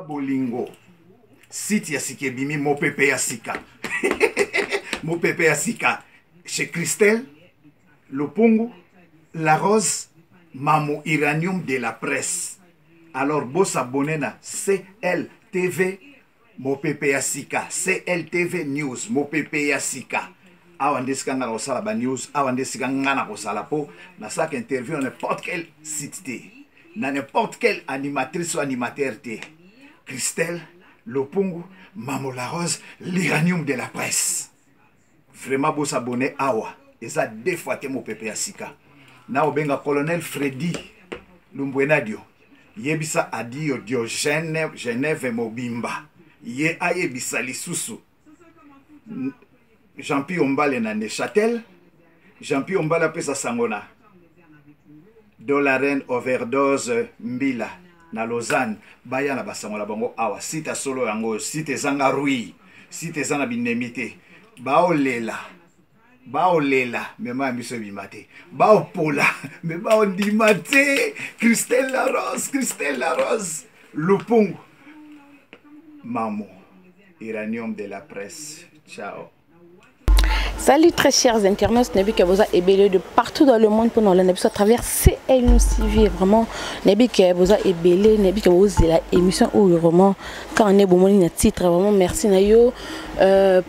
Bolingo site ya Sikebimi mopepe ya sika mopepe ya sika chez Christelle Lopungu La Rose Mamo Iranium de la presse. Alors vous abonnez na CLTV mopepe ya sika, CLTV News mopepe ya sika. Awa ndesika ngana kosala ba news, awa ndesika ngana kosala po na sak interview n'importe quel site te, na n'importe quelle animatrice ou animateur te. Christelle Lopungu Mamo La Rose l'Iranium de la presse. Vraiment vous abonnez awa. Et ça deux fois te mopepe ya sika. Na obenga colonel Freddy Lumbwenadio. Yebisa adio Diogène Genève Mobimba. Ye ayebisa lisusu. Jean-Pierre Ombale na Neuchâtel. Jean-Pierre Ombale pesa sangona. Dolaren overdose Mbila na Lausanne. Baya na basangola bango awa. Sita solo yango. Site zanga rui. Site zanga binemite. Baolela. Baolela. Mema miso bimate. Baopola. Me baondimate. Christelle La Rose. Christelle La Rose. Lopungu Mamo Iranium de la presse. Ciao. Salut très chers internautes, Nebi Kaboza est belé de partout dans le monde pendant l'émission à travers CLTV. Vraiment, Nebi Kaboza est belé, Nebi Kaboza c'est la émission où vraiment quand on est bon on titre vraiment merci Nayo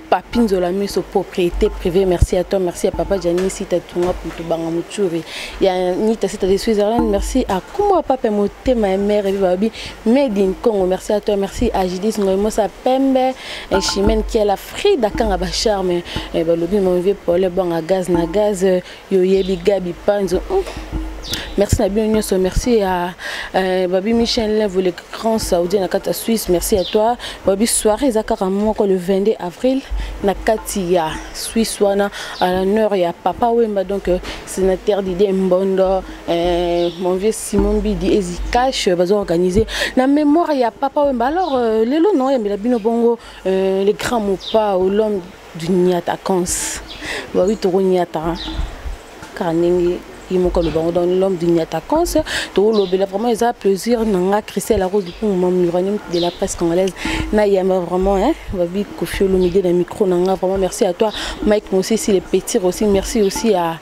Papine Zolami sur propriété privée, merci à toi, merci à Papa Jani si t'as tout pour tout bangamuturi. Il y a Nita si t'as des Switzerland, merci à Kuma Papa Moté ma mère et Babi Made in Congo, merci à toi, merci à Jidis Ngoimosa Pembe et Chimène qui est la Frida Kanga Bachar mais mon vieux Paul bon à gaz na gaz yo yebi gabi panzo. Merci à bien merci à Babi Michel Lev le grand saoudien na Kata Suisse, merci à toi Babi soirée Zakaramon le 22 avril na Katia Suisse wana à la nord il y a Papa Wemba donc sénateur d'idée Mbondo mon vieux Simon Bidi Ezikash va organiser la mémoire il y a Papa Wemba alors les lots non il y a Bino Bongo les grands mots pas ou l'homme du Niata Kans. Oui, tu Niata. Car Nengi, il m'a collé dans l'homme du Niata Kans. Tu le vraiment, ils ont plaisir. Nanga Christelle La Rose du Uranium de la presse congolaise. Naïma vraiment, hein. Babi Kofi Olomide dans le micro. Nanga vraiment, merci à toi. Mike Mossi, si les petits aussi. Merci aussi à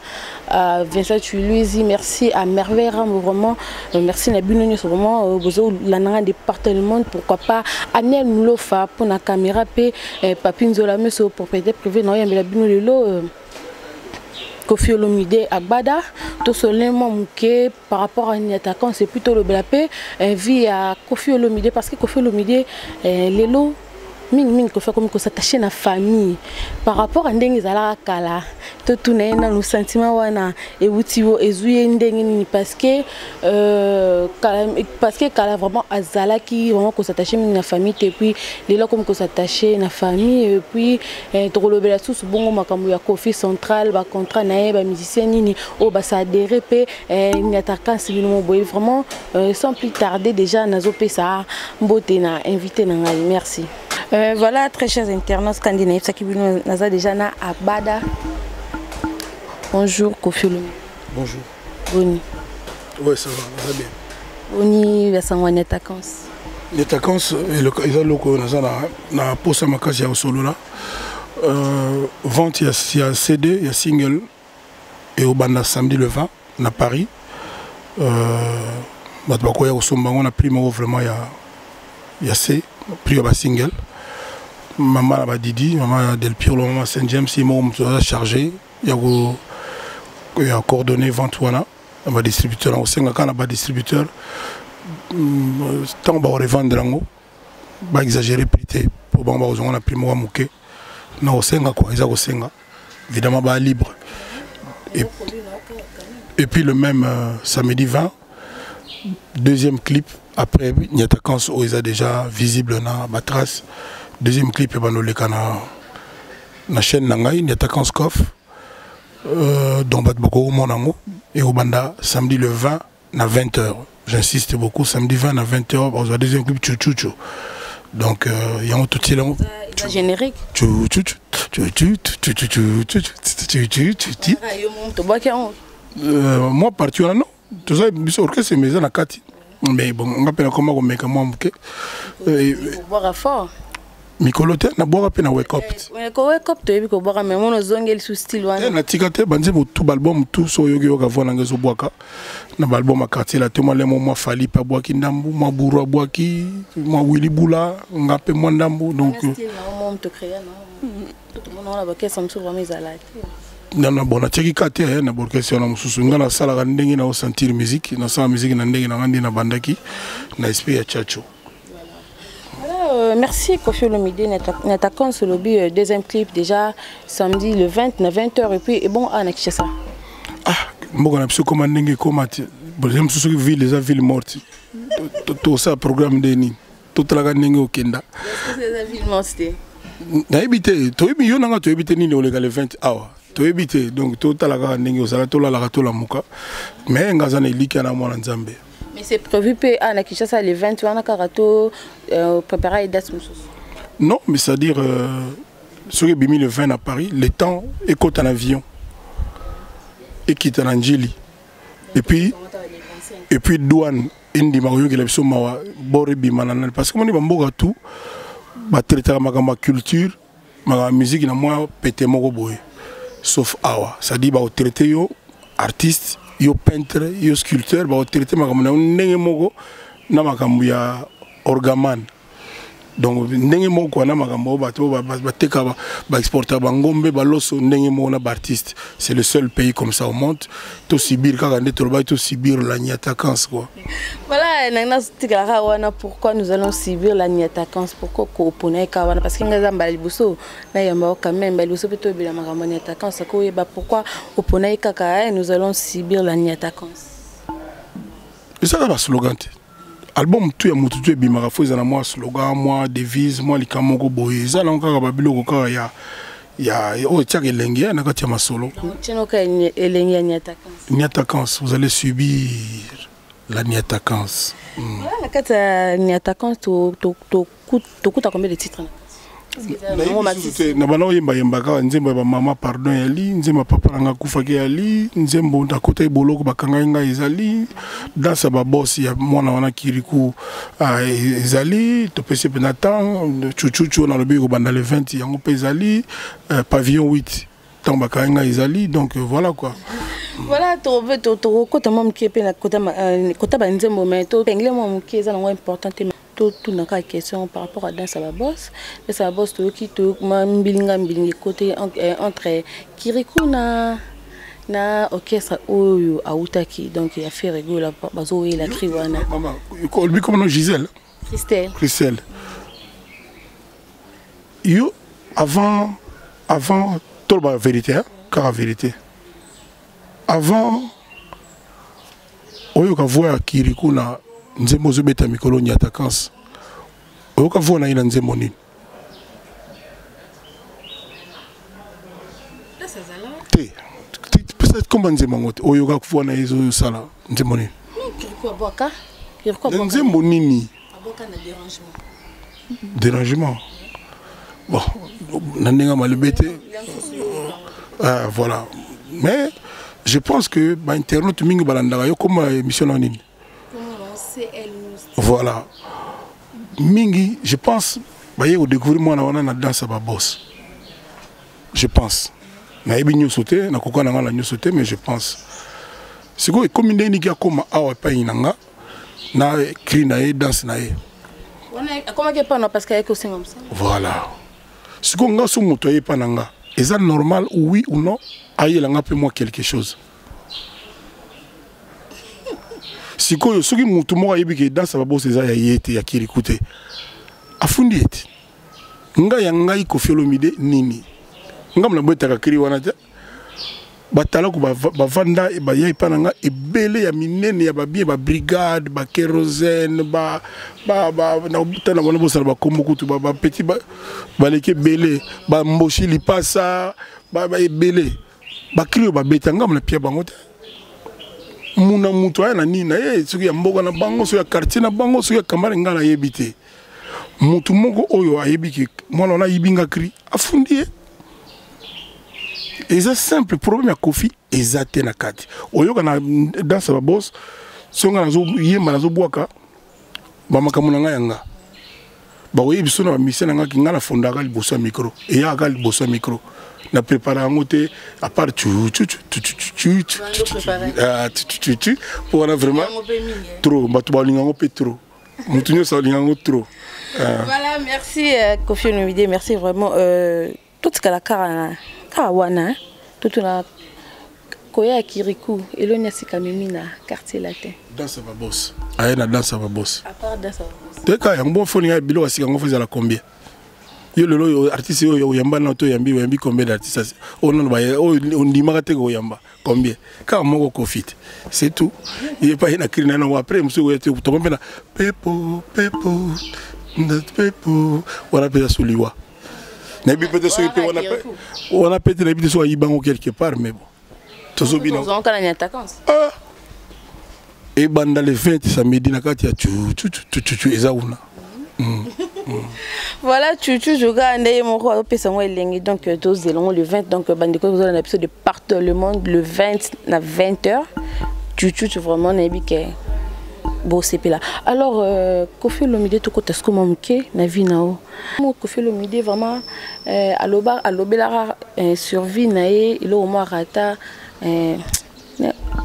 Vincent Chuluizi, merci à Merveille Ram, vraiment, merci à Bunoni, vraiment, la nana département, pourquoi pas, Aniel Moulofa pour la caméra, Papine Zolame sur propriété privée, non, il y a la Bunoni, Kofi Olomide à Bada, tout seulement mouké par rapport à un attaquant, c'est plutôt le blapé, vie à Kofi Olomide, parce que Kofi Olomide, les lots, Ming ko fait comme que s'attacher na famille par rapport à ndengi zala kala to tourner dans le sentiment wana et wutiwo ezuye ndengi ni parce que kala vraiment azala qui vraiment ko s'attacher na famille et puis les là comme ko s'attacher na famille et puis to lobela sous bongo makambo ya Kofi central ba contrat na ba musicien nini o ba sa DRP ni attaquant civilement boy vraiment sans plus tarder déjà nazo pesa mbote na invité na ngai merci. Voilà, très chers internautes, Scandinaves, ça qui vient déjà à Bada. Bonjour, Kofi Olomide. Bonjour. Boni. Oui, ça va bien. Boni, Vincent Netakans. Netakans, ils ont le na posa makasi ya solo là. Vente, il y a CD, il y a single et au banda samedi le 20 à Paris. Batbakoya au Sombango, on a pris vraiment il y a C, pris au single. Maman a Didi, maman Del Piro, maman Saint-James, ils m'ont chargé. Il y a coordonné vente wana, un distributeur. Au Sénégal, on a un distributeur. Tant qu'on va revendre, on va exagérer plus pour on a pris moi mouké. Non, au Sénégal, quoi, ils ont au Sénégal. Évidemment, bah libre. Et puis le même samedi 20, deuxième clip. Après, il y a où ils ont déjà visible na Batras. Deuxième clip, il y a na chaîne Nangai, il y a Kof. Donc, beaucoup Monango. Et au Banda, samedi le 20 à 20h. J'insiste beaucoup, samedi 20 à 20h, on a deuxième clip Chouchouchou. Donc, il y a un tout petit long. Générique. Moi, parti, non. Tout ça, c'est orchestre, mais il y a 4. Mais bon, on appelle comment on met comment boire fort. Mikolote na boire pe na wake up. Ko wake up to yebi ko boire mais mono zongeli sous style wana. Na tikate banze mo tout album tout so yogi yoga vona ngezo boaka. Na album a quartier la temo le mo fali pa boaki ndambu, mo buru boaki, mo Willy Bula, ngape mo ndambu donc mo to créer non. Tout le monde on a baké ça me souvent mes alati. Non bon na tiki kate na borkesio na mususu ngana sala ndenge na sentir musique na sa musique na ndenge na ngandi na bandaki na esprit ya chacho. Merci Koffi Olomide, nous attaquons sur le deuxième clip déjà samedi le 20 à 20h et puis bon à Nakishasa. Ah, moi on a comment ndenge comment j'aime ce que ville les villes mortes. Tout ça programme de ni. Tout la ndenge au Kenda. Est-ce que c'est la ville morte? Na habité, to ebi yo nanga to habité ni le 20 hours. To habité donc tout la ndenge au sala to la muka. Mais ngazana iliki na mwana nzambe. Mais c'est prévu à Nakishasa le 21 Karato préparer les dates. Non, mais c'est-à-dire sur le 20 à Paris, le temps est côté en avion et quitte en Angeli. Et puis douane indi mario qui l'abso mawa bore bimanana parce que mon bamboga tout ba traiter ma culture, ma musique na moi pété moko boy. Sauf awa, c'est-à-dire ba traiter yo artiste yo peintre yo sculpteur ba traité makambo na ndenge moko na makambo ya orgaman donc ndenge moko na makambo bato ba teka ba exporter ba ngombe ba loso ndenge moko na ba artiste. C'est le seul pays comme ça au monde to sibir kaka ndetro ba to sibir la niatakance quoi. Voilà nana tikara wana pourquoi nous allons subir la niatakance pourquoi ko opone ka wana parce que ngaza mbali buso na yamba quand même mbali buso peto bila makambo niatakance ko yeba pourquoi opone kaka nous allons subir la niatakance. Et ça va slogan. Album tout ya mutu tu bimaka fo ezana moi slogan moi devise moi likamoko boye za na kaka babilo ko ya o tiaka elenge na kati ya masolo tino ka elenge ya niatakance vous allez subir la niatakance. Voilà la kati ya niatakance to kuta combien de titres na bana oyemba yembaka nzembo ya mama pardon ya li nzembo papa nga kufaki ya li nzembo ndakota iboloko bakanga nga ezali dansa ba boss ya mwana wana Kirikou ezali to pese penatan chuchuchu na lobi ko banda le 20 yango pe ezali pavillon 8 tant bakanga ezali donc voilà quoi. Voilà to kota mom ki pe na kota ba nzembo mais to pengle mom ki ezana important tout na ka question par rapport à danse à la boss to qui to mbilinga côté entre Kirikou na orchestre oyo autaki donc il a fait rigoler bazo et la criwana maman kolbi comme Gisèle Christelle yo avant tout la vérité hein car vérité avant oyo ka voir Kirikou na nzembo zo beta mikolo ni attaquance oyoka vona ina nzembo nini te peut-être comme nzembo ngote oyoka vona ezo sala nzembo nini nzembo nini dérangement bon nandenga malibete voilà mais je pense que ba internet mingi balandaka yo comme émission nini. Voilà. Mingi, je pense, voyez, au découvrir moi on a danse à boss. Je pense. Na ebi nyo sauté, na koko na ngala nyo sauté, mais je pense. C'est quoi comme une déni qui a comme awa pa inanga na cri na danse na e. Comment que pas non parce qu'il y a que c'est comme ça. Voilà. C'est quoi nga so moto e pa nanga. Est ça normal oui ou non? Aïe la nga pe moi quelque chose. Si quoi ce qui monte moi yebi que dans ça va bosser ça ya yete ya Kirikou te afundi ete nga ya ngai Koffi Olomide nini nga mna bota ka kiri wana te batala ko ba vanda ba yai pananga ebele ya minene ya ba bien ba brigade ba kérosène ba na botana bona bosala ba kombukutu ba petit ba leke belé ba mboshi lipasa ba ebele ba kiri ba betanga mna pia bango te muna mutu aya na nina soki ya mboka na bango soki ya quartier na bango soki ya kamara ngala yebite mutu moko oyo ayebiki mwana na yibinga kri afundi eza simple problème ya Koffi ezate na kati oyo kana danse ba boss songa nazo yemba nazo bwaka ba makamuna nga yanga ba oyi biso na mission nga ki nga na fondaka liboso micro et ya ka liboso micro na préparer ngote à part pour vraiment trop ba to ba linga ngopé trop mutunyo sa linga ngo trop. Voilà, merci Koffi Olomide, merci vraiment tout ce que la karawana tout la koya Kirikou et le Nyasika Mimina quartier latin. Danse va boss. Ayena danse va boss. À part danse va boss. Teka yango foni ya bilo wasika ngo faisait la combien? Yo lelo artiste yo yamba na to yambi combien d'artistes? On non ba on dit magate ko yamba combien? Ka moko Koffi. C'est tout. Il est pas une crine na après monsieur yo to combien na pepo on a peut-être souliwa. Nabi peut-être sur on a peut-être nabi sur ibango quelque part mais bon. Tozo bino. On a une attaquance. Et banda le 20 samedi na kati ya tu ezauna. Voilà, tu joga ndeye moko pesa moi elengi donc tozelongo le 20 donc bandiko vous un épisode de partout le monde le 20 na 20h. Tu vraiment nabi ke bon c'est là. Alors Koffi Olomide to kota sko mamke na vie nao. Koffi Olomide vraiment alobela survie nae ilo au moins rata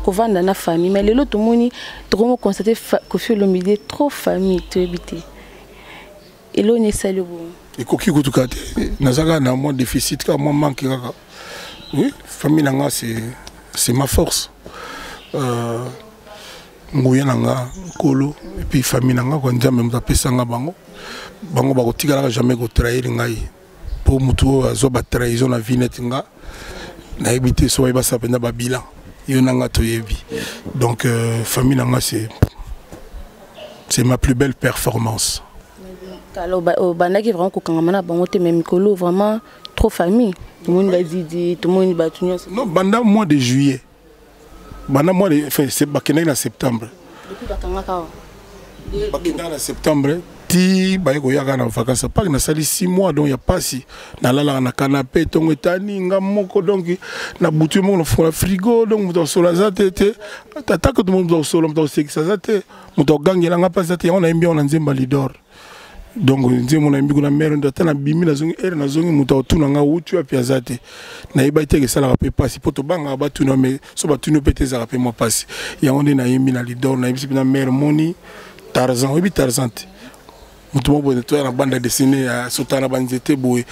kovanda na famille mais lelo tomoni trop constater Koffi Olomide trop famille to habité. Elo ne sali bo. Et koki kutukate nazaka na moins déficit ka moins manque kaka. Oui, famille nanga c'est ma force. Nguya nanga kolo et puis famille nanga ko nzambe mutapesa nga bango ba kotikala jamais ko trahir ngai pour mutu azo ba trahison na vinette nga na habité so ba sapenda ba bilan yo nanga to yebi donc famille nanga c'est ma plus belle performance. Alors bandaki vraiment ko kangama bango te même kolo vraiment trop famille tout le monde va didi tout le monde va tunyo. Non banda mois de juillet. Bana moi c'est bakena en septembre. Depuis bakanga bakena en septembre ti ba ko yaka na vacances pas na sali 6 mois donc il y a pas si na lala na canapé tongo tani nga moko donc na butu mo na frigo donc muto sola zatete tata que tout le monde doit solo muto c'est ça zate muto gangela nga pas zate on a mbia on nzemba lidor donc nzemba na mbi na mère ndata na bimi na zongi na zongi muto tuna nga utu ya pia zate na iba ite ke sala rapé pas si poto banga ba tuna mais so ba tuna pété za rapé mo pas ya on na yemi na lidor na yemi na mère moni Tarzan oui Tarzan mutu mo bote to na bande dessinée à sotana banzete boy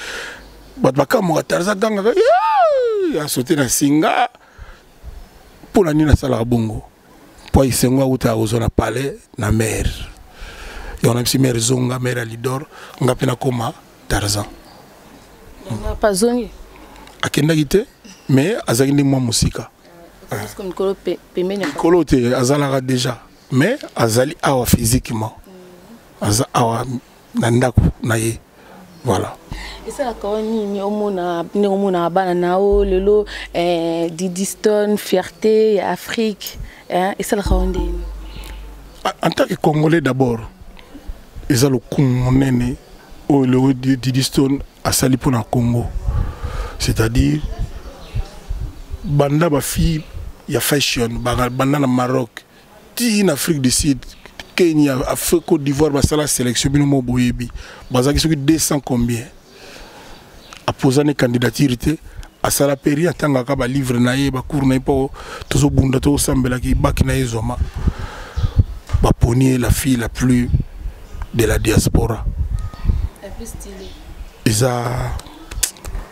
ba bakamo Tarzan ganga ya sauter na singa pour la nina sala bongo po isengo uta ozona palais na mère et on a aussi mère zonga mère Alidor nga pena koma Tarzan on pas zongi akenda gite mais azaki ndi mwa musika parce que Mikolo pemenya Mikolo te azalaka déjà mais azali awa physiquement aza awa na ndako na ye voilà. Et ça la kawani ni omona bana nao lelo Didi Stone fierté Afrique hein et ça la kawande en tant que Congolais d'abord ils ont le monene au le Didi Stone a sali pour na Congo c'est-à-dire banda ba fille ya fashion banda na Maroc ti en Afrique du Sud Kenya Afrique Côte d'Ivoire ba sala sélection bino mo boyebi bazaki soki 200 combien a posé une candidature à sala peri atanga ka ba livre na ye ba cours na po tozo bunda to sambela ki baki na ezoma ba ponier la fille la plus de la diaspora la plus stylée isa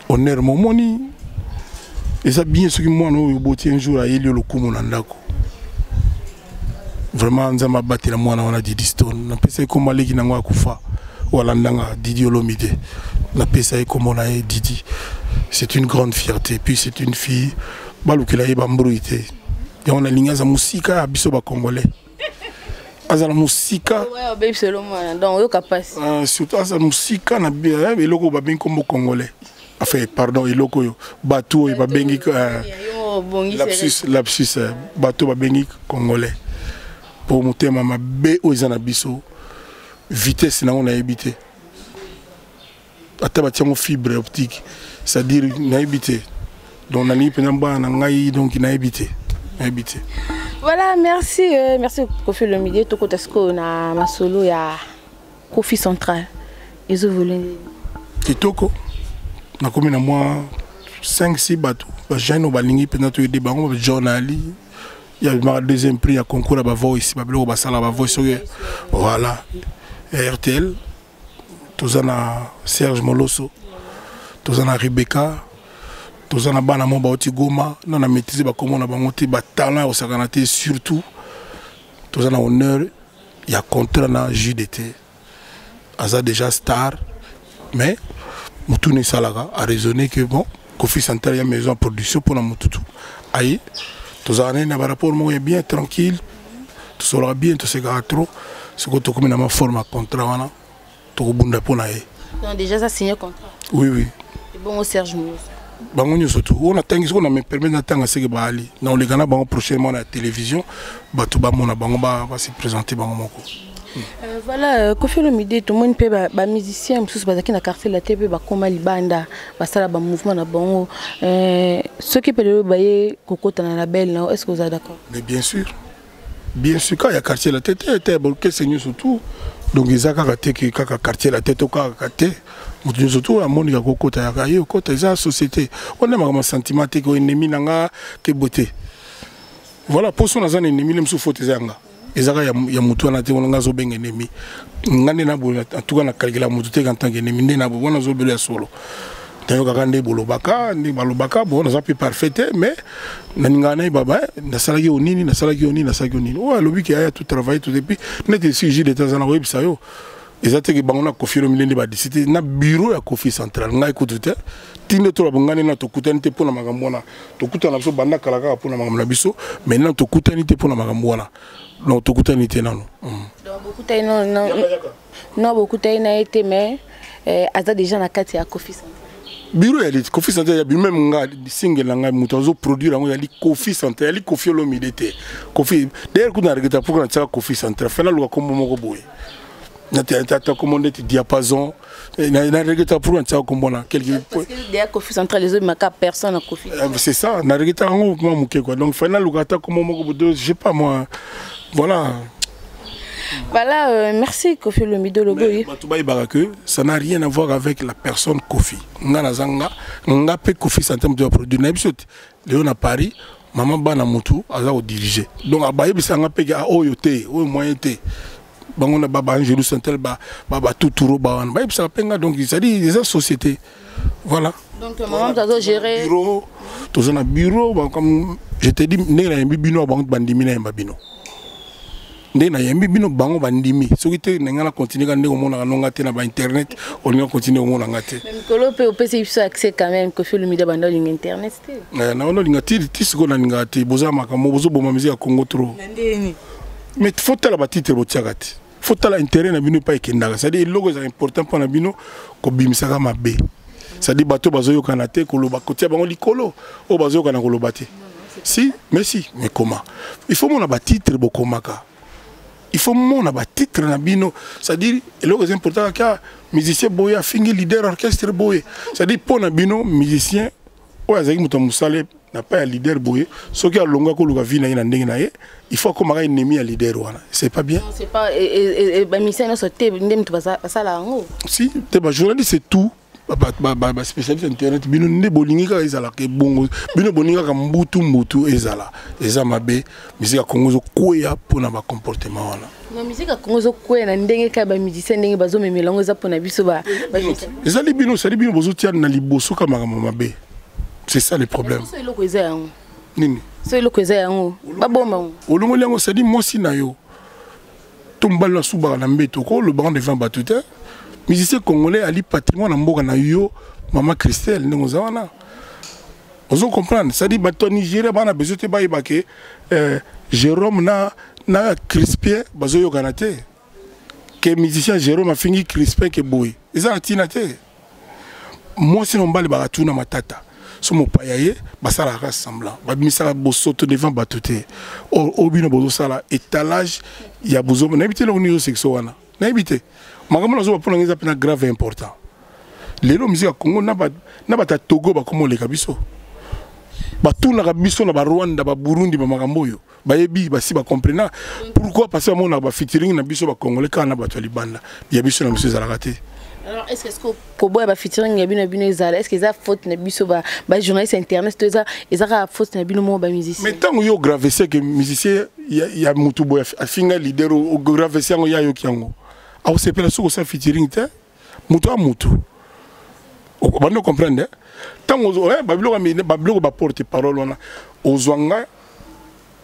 honneur momoni isa bien ce que moi no boti un jour a yeli le kumu na ndako vraiment nzama bati la mwana wana Didi Stone na pesa ko maleki na ngwa kufa wala ndanga Didi Olomide na pesa ko mona Didi c'est une grande fierté puis c'est une fille balukela yeba mbruité et on a linga za musika abiso ba congolais azala musika ouais baby seulement donc yo capable surtout azala musika na eloko ba ben comme congolais enfin pardon eloko yo bateau ba bengi lapsus bateau ba bengi congolais pour motema mabe ozana biso vitesse na on a habité ata batia mo fibre optique c'est-à-dire na habité donc na ni pena ba na ngai donc na habité Voilà, merci. Merci Kofi Olomide. Toko Tesco na masolo ya Kofi Central. Ils ont voulu. Kitoko. Na komi na moi 5-6 bateaux. Ba jeune balingi peut-être des bango journali. Il y a le deuxième prix à concours à Bavo ici. Babelo basala Bavo voilà. RTL. Tous en a Serge Moloso. Tous en a Rebecca. Tous en a Banamo Baoti Goma. Non a maîtrisé ba comment on a monté ba talent au Saganate surtout. Tous en a honneur. Il y a contrat na JDT. Aza déjà star. Mais Moutoune Salaga a raisonné que bon, Kofi Central y a maison de production pour la Moutoutou. Aïe, tous en a un rapport bien tranquille. Tout sera bien, tout se gare trop. C'est que tu as une forme à contrat. Tu as un pour naïe. Donc déjà ça signé contrat. Oui, oui. Et bon au Serge Moulos. Bangonyo surtout. On a tangi on a me permis d'attendre ce que Bali. Dans les Ghana bango prochainement à la télévision, batu ba mona bango ba se présenter bango moko. Voilà, Kofi Olomide, tout le monde peut ba musicien, tous bazaki na quartier la TV ba koma libanda, ba sala ba mouvement na bango. Ceux qui peuvent bailler kokota na label là, est-ce que vous êtes d'accord? Mais bien sûr. Bien sûr quand il y a quartier la tête, était bon que c'est surtout. Donc ils a kaka que kaka quartier la tête au kaka tête. Mutu surtout à monde ya kokota ya kaye kokota za société. On a vraiment sentiment que ennemi nanga que beauté. Voilà pour son azan ennemi même sous faute zanga. Ezaka ya mutu na te wonanga zo benga ennemi ngane na bo en tout cas na calculer mutu te en tant qu'ennemi ndena bo wana zo belo ya solo tayo kaka nde bolobaka ndi balobaka bo na za pi parfait mais na ngana baba na salaki onini na salaki onini o alobi ki aya tout travailler tout depuis net sujet de temps en web ça yo ezate ke bango na Kofi Olomide ba décider na bureau ya Kofi Central ngai écoute tinde to ngane na to kutani te pona makambo na to kutana so banda kalaka pona makambo na biso maintenant to kutani te pona makambo na non to kutani te nano donc beaucoup tay non beaucoup tay na été mais aza déjà na kati ya Kofi Central bureau ya Kofi Central ya même nga single nga muto zo produire ngo ya li Kofi Central ya li Kofi Olomide te Kofi d'ailleurs kuna regeta pour na tsaka Kofi Central fena luka kombo moko boye na ta commandé diapason na regeta pour na tsaka kombo na quelque parce que derrière Kofi Central les autres maka personne na Kofi c'est ça na regeta ngo moi muke quoi donc fena luka ta kombo moko bodo je sais pas moi voilà. Voilà, merci Kofi Olomide Loboyi. Ça n'a rien à voir avec la personne Kofi. Nga pe Kofi Central de produire n'habite Léon à Paris, maman bana mutu aza au diriger. Donc abaye bisanga pe a oyote, o moyen te. Bangona baba Angelo Central baba tuturo ba wan. Baye bisanga penga donc ça dit des sociétés. Voilà. Donc maman doit gérer bureau, tous un bureau comme je te dis né na bino bank bandimi na mbabino. Ndena yembi bino bango bandimi soki te ngana continuer ka ndeko mona kanonga te na ba internet on va continuer au mona ngate même kolo pe opesi biso accès quand même Kofi Olomide banda ling internet te na ono linga ti siko na linga te boza makambo bozo boma musique ya Congo trop ndeni mais faut tala ba titre botiakati faut tala intérêt na bino pa ekendaka ça dit logo c'est important pour na bino ko bimisaka mabe ça dit bato bazoyo kana te koloba kotia bango likolo o bazoyo kana koloba te si mais comment il faut mona ba titre bokomaka. Il faut mon titre na bino, c'est-à-dire le important que musicien boya fingi leader orchestre boye, c'est-à-dire pour na bino musicien o azaki muto musale na pas leader boye, ce qui a longa ko luka vina ina ndenge na ye, il faut comme un ennemi à leader wana. C'est pas bien. C'est pas ba musicien na sauter ndem tu vas ça là ngo. Si, te ba journaliste c'est tout. Ba spécialiste internet bino ne bolingi ka ezala ke bongo bino bolinga ka mbutu ezala eza mabe musique ya Congo zo koya pona ba comportement wana na musique ya Congo zo koya na ndenge ka ba musicien ndenge bazo memelango za pona biso ba ezali bino bozo tia na liboso ka makambo mabe c'est ça le problème c'est le koza yango nini c'est le koza yango ba bomba olongo yango c'est dit mosi na yo tombala suba na mbeto ko le banc devant batute musicien congolais ali patrimoine en mboka na yo maman Christelle ndenge zawana ozo comprendre ça dit bato Nigeria bana besoin te bayi bake Jérôme na Crispien bazo yo kanate que musicien Jérôme a fini Crispin que boy eza atina te moi sinon bali baratuna matata so mo payaye basala rassemblant babimisa bosoto devant batote obino bozo sala étalage ya bozo na habité le niveau sexuel wana na habité makambo nazo bapona ngeza pena grave important lelo musique ya Congo na bata Togo ba komo le kabiso Batou na biso na ba Rwanda ba Burundi ba makambo yo. Bayebi basi ba comprendre pourquoi parce que on a ba featuring na biso ba congolais kana ba to libanda. Ya biso na biso za raté. Alors, est-ce que Kobo a featuring est-ce que ça faute na biso ba journaliste internet tout ça ils a faute na bino mo ba musicien. Mais tant yo grave c'est que musicien ya mutu boy a finga leader au grave c'est ngo ya yo kiango. A o sepela soko sa featuring te mutu a mutu. On va comprendre tant on babilo ba porte parole on a ozwanga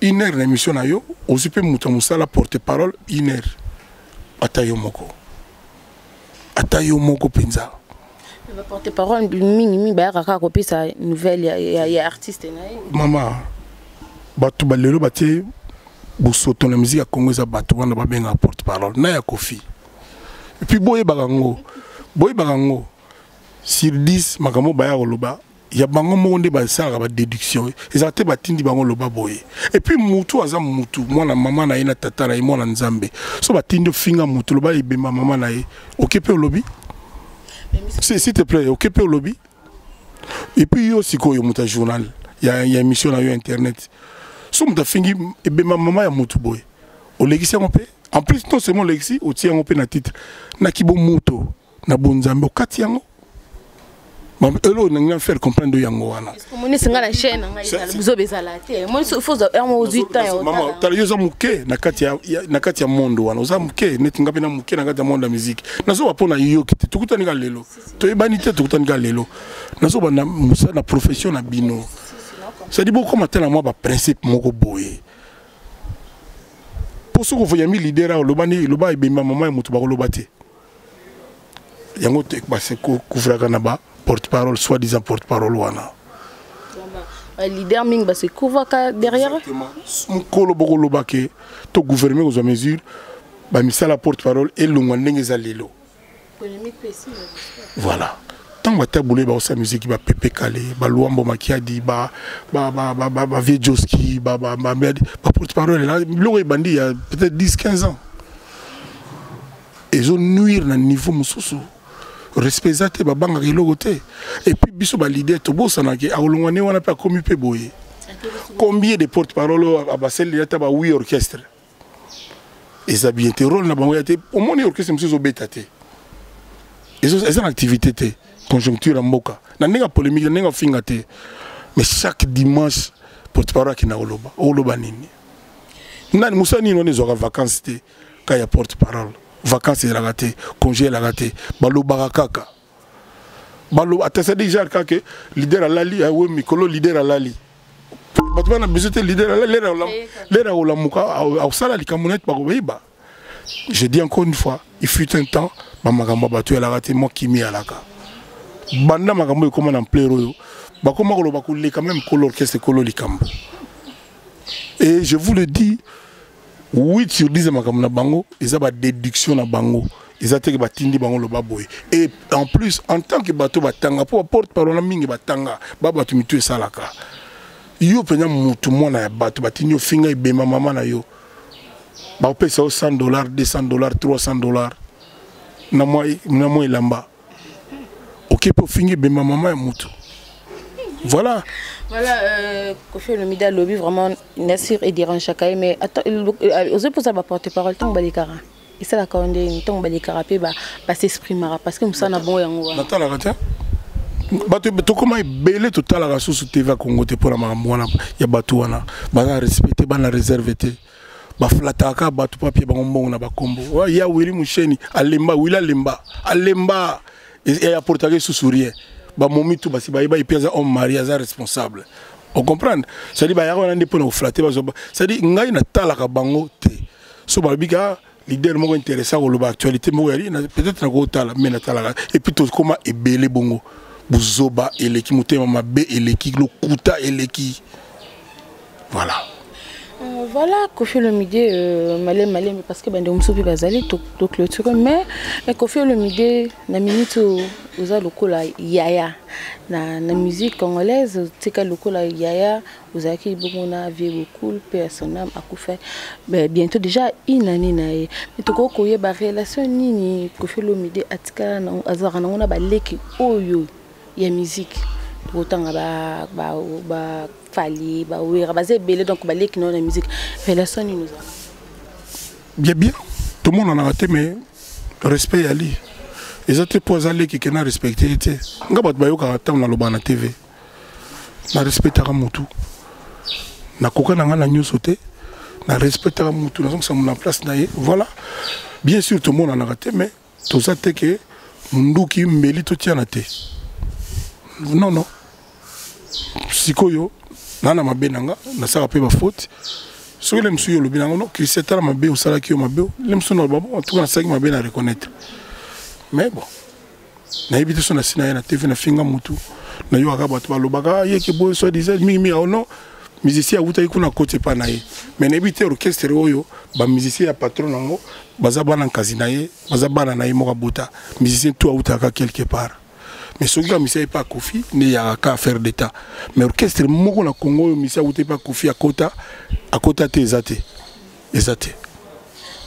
1 heure d'émission na yo ozipe mutu musala porte parole 1 heure atayo moko. Atayo moko penza. Va porter parole mingi ba raka kopi sa nouvelle ya artiste na. Maman batu balelo batie busoto na musique ya Congo za batu wana ba benga porte parole na ya Kofi. Et puis boye bagango sur 10 makambo ba ya loba ya bango monde ba sala ba déduction ezate batindi bango loba boye. Et puis mutu aza mutu mwana mama na ina tata na mwana nzambe so batindi finga mutu loba ibema mama na ye okepe lobby. S'il te plaît, occupez au lobby. Et puis, il y a aussi un journal. Il y a une émission sur Internet. Si on a fini, ma maman a monté. Au lexi, on peut. En plus, non seulement lexi, on tient un peu na titre. Na kibo moto, na bonzambe, au katiango. Elo n'a faire comprendre yango wana. Est-ce que mon singa la chaîne vous avez zalaté. Moi il faut au 8 ans. Maman, tu as yoza muke na kati ya mondo wana. Oza muke netinga pena muke na kati ya mondo musique. Nazo bapona yo kiti tukutani ga lelo. To ebanité tukutani ga lelo. Nazo bana musa na profession na bino. Ça dit beaucoup matin moi ba principe moko boye. Pour ce que vous yami leader au lobani loba ebemba maman mutu ba lobate. Yango te ba se couvra kanaba. Porte-parole, soi-disant porte-parole wana. Leader ming ba se couvre derrière. Exactement. Mukolo boko lobake to gouvernement aux mesures ba misala porte-parole et longwa ndenge za lelo. Polémique précis. Voilà. Tant ba taboulé ba sa musique ba Pepe Kale, ba Luambo Makiadi, ba Viejoski, ba porte-parole là, l'aurait bandi il y a peut-être 10-15 ans. Ils ont nuire na niveau mususu. Respect zate ba banga kilogote et puis biso ba leader to bosana ke awolongwane wana pa komi pe boye combien de porte-parole à basel ya ta ba 8 orchestre et ça bien te rôle na bango ya te au monde orchestre msuzo betate et une activité te conjoncture en mboka na nenga polémique na nenga finga te mais chaque dimanche porte-parole ki na oloba nini nani musani no nezo vacances te ka ya porte-parole vacances la raté, congé la raté, balo barakaka. Balo atasa déjà que leader à Lali, oui Mikolo leader à Lali. Batman a besoin de leader à Lali, l'air à Olamuka, au salali kamonette par Weiba. Je dis encore une fois, il fut un temps, Mamagamba batu la raté, moi qui m'y alaka. Banda Magambo comment en pleurer, Bakoma Bakoulé quand même l'orchestre Kololikambo. Et je vous le dis, 8 sur 10 makamna bango, ils ont une déduction na bango, ils ont été batindi bango le baboy. Et en plus, en tant que bateau batanga, pour porte-parole mingi batanga, babatu mitu salaka. Yo pena mutu mwana ya bateau batindi yo finga ibema mama na yo. Ba pesa $100, $200, $300. Na moi lamba. OK pour finga ibema mama ya mutu. Voilà. Voilà, Kofi Olomide lobby vraiment Nassir et Diran Chakaï, mais attends, osez poser ma porte-parole tant que Balikara. Et ça la condamne tant que Balikara peut s'exprimer parce que nous sommes bon et on va. Attends la raté. Bato comment belé total la race sur TV Congo te pour la mamona ya batuana. Bana respecter bana réserveté. Ba flataka batu papier ba ngombo na ba kombo. Ya wili musheni alemba wila lemba. Alemba et apporter sous sourire. Ba momi tout basi ba ipeza homme marié za responsable. On comprend. Ça dit ba ya wana ndepona flatter ba ça dit ngai na tala ka bango te. So ba bika leader moko intéressant ko loba actualité moko yali peut-être na ko tala mais na tala et puis tout comment ebele bongo. Buzoba eleki mutema mabe eleki lokuta eleki. Voilà. Voilà, Kofi Olomide, malé, parce que ben de Moussoubi Bazali, tout clôture, mais Kofi Olomide, na minute aux lokola yaya, na musique congolaise, tika lokola yaya, aux acquis beaucoup na vie beaucoup, personnel à Kofi, ben bientôt déjà une année nae, mais tout quoi y a ba relation ni Kofi Olomide atika na azara na on a ba leki oyo ya musique. autant ba fali ba wera ba zebele donc ba leki non la musique relation nous bien tout le monde en a raté mais respect ali les autres pour aller qui n'a respecté était ngabat ba yoka tant na loba na TV na respectera mutu na koka na ngana nyoso te na respectera mutu na donc ça mon place na voilà bien sûr tout le monde en a raté mais tout ça te que munduki mbeli to tiana te non sikoyo nana mabe nanga na saka pe ba faute so le msuyo lo binanga no Christelle mabe o sala ki o mabe le msuyo no babo en tout cas ça mabe na reconnaître mais bon na ebite so na sina na TV na finga mutu na yo aka bato balobaka ye ke boy so disait mi non musicien uta ikuna côté pa na ye mais na ebite orchestre oyo ba musicien ya patron nango baza bana kazi na ye baza bana na ye mo ka bota musicien tout uta ka quelque part mais ce qui a mis pas Kofi ne ya ka affaire d'état mais orchestre moko na Congo mi sa uta pas Kofi à kota te ezate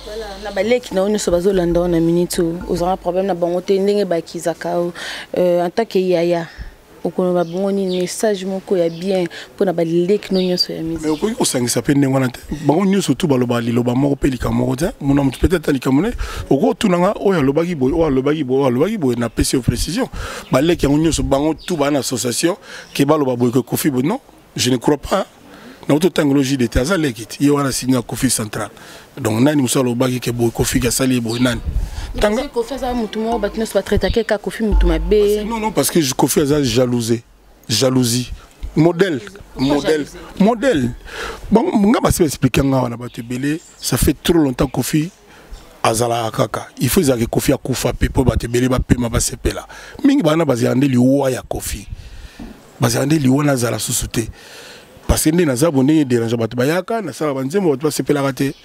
voilà na baleki na oni so bazolanda na minute aux un problème na bango te ndenge ba kizaka en tant que yaya okono ba bongoni message moko ya bien pour na baleki no nyoso ya musique mais ko sangisa pe ndenge wana te bango nyoso tu baloba liloba moko pe likamoko te mona mutu peut-être likamone oko tunanga oya lobaki boy na pesi précision baleki yango nyoso bango tu ba na association ke baloba boy ko Kofi bo non je ne crois pas na technologie de taza lekit yo wana signa Kofi central donc nani musalo baki ke boy Kofi ga sali boy nani tanga Kofi za mutu mo batino so traiter ka Kofi mutu mabe non parce que Kofi a jalousie modèle bon nga ba se expliquer nga wana ba te belé ça fait trop longtemps Kofi azala kaka il faut que Kofi a kufa pe po ba te belé ba pe ma ba sepela mingi bana baziande liwa ya Kofi baziande liwa na zala susute parce que ndi naza bonne dérange bato bayaka na sala banzembo bato basepela raté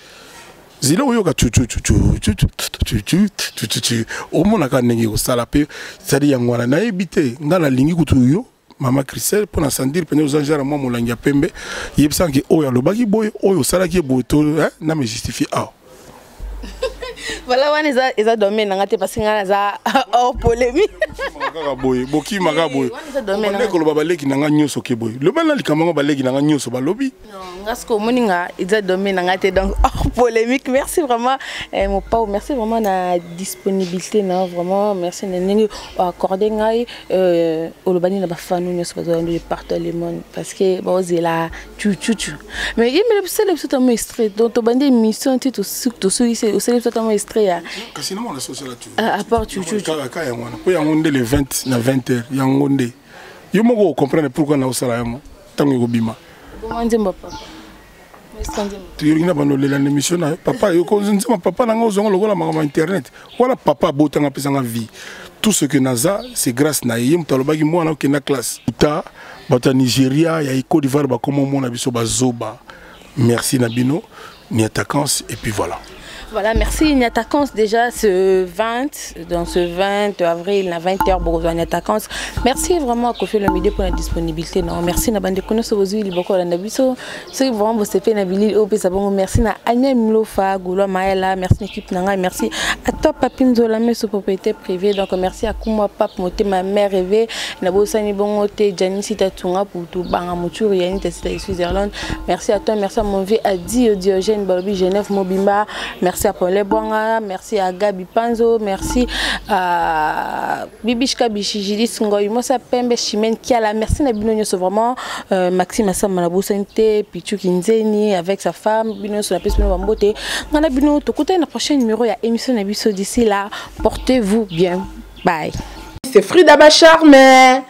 zilo oyo ka tu o mona ka ndenge ko sala pe sadi yangwana na ebite ngala lingi kutu yo mama Christelle pour na sandir pene aux angara moi molangia pembe yebsanki oyo lobaki boy oyo sala ki boto na me justifie voilà wana eza domaine nanga te parce que ngana za hors polémique makaka boy boki maka boy wana ko loba baleki nanga nyoso ke boy loba na likamanga baleki nanga nyoso balobi non ngasko moninga eza domaine nanga te donc hors polémique merci vraiment mon pao merci vraiment na disponibilité na vraiment merci na ndenge accorder ngai olobani na bafanu nyoso bazo de partout le monde parce que bozela tu mais il me c'est le tout un extrait donc to bande émission tout c'est au tout un extrait kasi na mona social tu à part tu ka ya mwana po ya ngonde le 20 na 20h ya ngonde yo moko comprendre pourquoi na osala yango tango ekobima bon nzemba papa tu yina bano lela émission na papa yo ko nzema papa na ngozongo lokola makama internet wala papa botanga pesanga vie tout ce que naza c'est grâce na yé mtalobaki mwana ke na classe ta bata Nigeria ya Côte d'Ivoire ba comme mona biso bazoba merci Nabino ni attaquants et puis voilà. Voilà, merci Niatakans déjà ce 20 avril à 20h pour Niatakans. Merci vraiment à Kofi Olomide pour la disponibilité. Non, merci na bande kono so bozui liboko la nabiso. C'est vraiment vous fait na bili au pesabongo. Merci na Anya Mlofa, Goulo Maela, merci l'équipe nanga, merci à Top Papinzo la messe propriété privée. Donc merci à Kuma Pap Moté ma mère rêvée, na bosani bongo te Janice Tatunga pour tout banga muturu yani te Switzerland. Merci à toi, merci à mon vieux Adi Diogène Balobi Genève Mobimba. Merci à Paul Lebwanga, merci à Gabi Panzo, merci à Bibishka Bichijilis Ngoy Mosa Pembe Chimène Kiala, merci Nabino Nyoso vraiment Maxime Assam Malabo Sente, Pichu Kinzeni avec sa femme, Bino sur la piste Bino Bambote. On a Bino Tokuta le prochain numéro, il y a émission Nabiso d'ici là. Portez-vous bien. Bye. C'est Frida Bachar, mais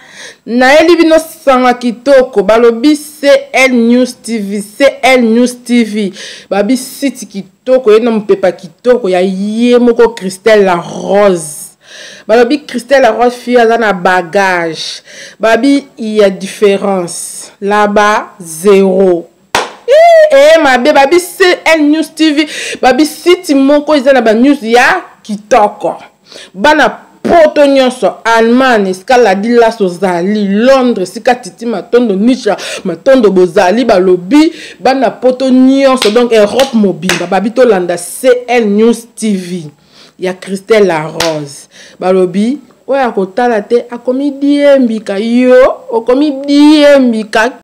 Naeli Bino Sanga Kitoko, Balobi CL News TV, Babi City Kitoko, Yenom Pepa Kitoko, ya Yemoko Christelle la Rose. Balobi Christelle la Rose, fille à un bagage. Babi, il y a différence. Là-bas, zéro. Ma bé, Babi CL News TV, Babi City Moko, il y a news, ya Kitoko. Bana poto nyonso Allemagne skala dila sozali Londres sika titi matondo nisha matondo bozali balobi bana poto nyonso donc Europe mobile babito landa CL News TV ya Christelle la Rose balobi oyo akotala te akomi diembika yo okomi diembika